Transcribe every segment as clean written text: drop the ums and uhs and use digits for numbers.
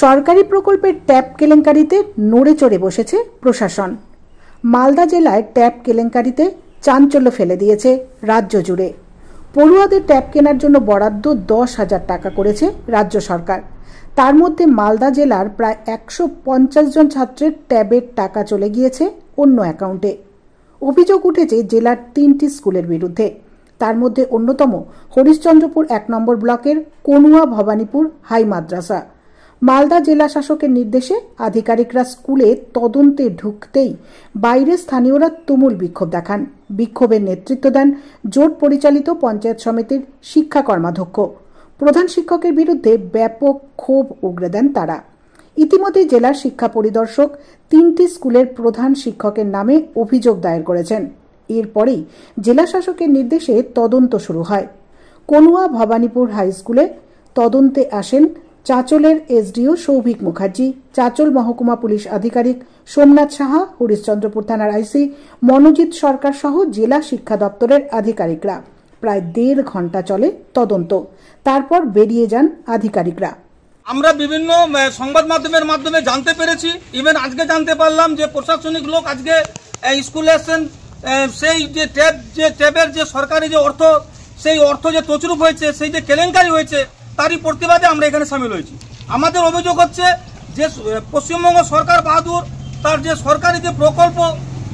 সরকারি প্রকল্পের ট্যাপ কেলেঙ্কারিতে নড়ে চড়ে বসেছে প্রশাসন। মালদা জেলায় ট্যাপ কেলেঙ্কারিতে চাঞ্চল্য ফেলে দিয়েছে রাজ্য জুড়ে। পড়ুয়াদের ট্যাপ কেনার জন্য বরাদ্দ 10,000 টাকা করেছে রাজ্য সরকার। তার মধ্যে মালদা জেলার প্রায় 150 জন ছাত্রের ট্যাবের টাকা চলে গিয়েছে অন্য অ্যাকাউন্টে। অভিযোগ উঠেছে জেলার 3টি স্কুলের বিরুদ্ধে। তার মধ্যে অন্যতম হরিশ্চন্দ্রপুর 1 নম্বর ব্লকের কনুয়া ভবানীপুর হাই মাদ্রাসা। মালদা জেলা শাসকের নির্দেশে আধিকারিকরা স্কুলে তদন্তে ঢুকতেই বাইরে স্থানীয়রা তুমুল বিক্ষোভ দেখান। বিক্ষোভের নেতৃত্ব দেন জোট পরিচালিত পঞ্চায়েত সমিতির শিক্ষা কর্মাধ্যক্ষ। প্রধান শিক্ষকের বিরুদ্ধে ব্যাপক ক্ষোভ উগরে দেন তারা। ইতিমধ্যে জেলার শিক্ষা পরিদর্শক 3টি স্কুলের প্রধান শিক্ষকের নামে অভিযোগ দায়ের করেছেন। এরপরেই জেলা শাসকের নির্দেশে তদন্ত শুরু হয়। কনুয়া ভবানীপুর হাই স্কুলে তদন্তে আসেন চাঁচলের এসডিও সৌভিক মুখার্জি, চাঁচল মহকুমা পুলিশ আধিকারিক সোমনাথ সাহা, হরিশ্চন্দ্রপুর থানার আইসি মনোজিৎ সরকার সহ জেলা শিক্ষা দপ্তরের আধিকারিকরা। প্রায় 1.5 ঘন্টা চলে তদন্ত। তারপর বেরিয়ে যান আধিকারিকরা। আমরা বিভিন্ন সংবাদ মাধ্যমের মাধ্যমে জানতে পেরেছি, ইভেন আজকে জানতে পারলাম যে প্রশাসনিক লোক আজকে স্কুলে এসেছেন। সেই যে ট্যাবের যে সরকারি যে অর্থ, সেই অর্থ যে তছরূপ হয়েছে, সেই যে কেলেঙ্কারি হয়েছে, তারই প্রতিবাদে আমরা এখানে সামিল হয়েছি। আমাদের অভিযোগ হচ্ছে যে পশ্চিমবঙ্গ সরকার বাহাদুর তার যে সরকারি যে প্রকল্প,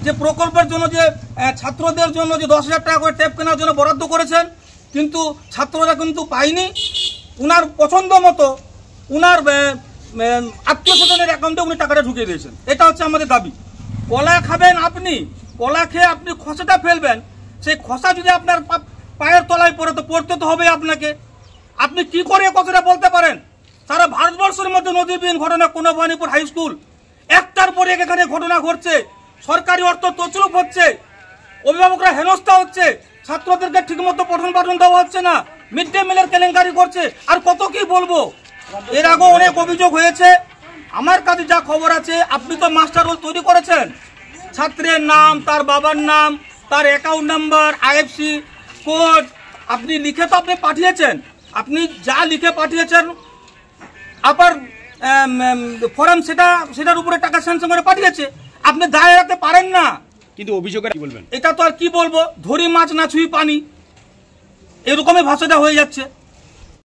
যে প্রকল্পের জন্য যে ছাত্রদের জন্য যে 10,000 টাকা করে ট্যাব কেনার জন্য বরাদ্দ করেছেন, কিন্তু ছাত্ররা কিন্তু পায়নি। উনার পছন্দ মতো উনার আত্মীয় স্বজনের অ্যাকাউন্টে উনি টাকাটা ঢুকিয়ে দিয়েছেন। এটা হচ্ছে আমাদের দাবি। কলা খাবেন আপনি, কলা খেয়ে আপনি খসাটা ফেলবেন, সেই খসা যদি আপনার পায়ের তলায় পড়ে তো পড়তে তো হবে আপনাকে। আপনি কি করে কথাটা বলতে পারেন? সারা ভারতবর্ষের মধ্যে নজিরবিহীন ঘটনা কোনো ভবানীপুর হাই স্কুল, একটার পরে এখানে ঘটনা ঘটছে। সরকারি অর্থ তছরূপ হচ্ছে, অভিভাবকরা হেনস্থা হচ্ছে, ছাত্রদেরকে ঠিকমতো পঠন পাঠন দেওয়া হচ্ছে না, মিড ডে মিলের কেলেঙ্কারি করছে। আর কত কি বলবো? এর আগেও অনেক অভিযোগ হয়েছে। আমার কাছে যা খবর আছে, আপনি তো মাস্টার রোল তৈরি করেছেন। ছাত্রের নাম, তার বাবার নাম, তার অ্যাকাউন্ট নাম্বার, আইএফসি কোড আপনি লিখে তো আপনি পাঠিয়েছেন। আপনি যা লিখে পাঠিয়েছেন আবার ফর্ম সেটার উপরে টাকা স্যাংশন করে পাঠিয়েছে। আপনি দায় এড়াতে পারেন না। কিন্তু অভিযোগের কি বলবেন? এটা তো আর কি বলবো, ধরি মাছ না ছুঁই পানি, এরকমই ভাষাটা হয়ে যাচ্ছে।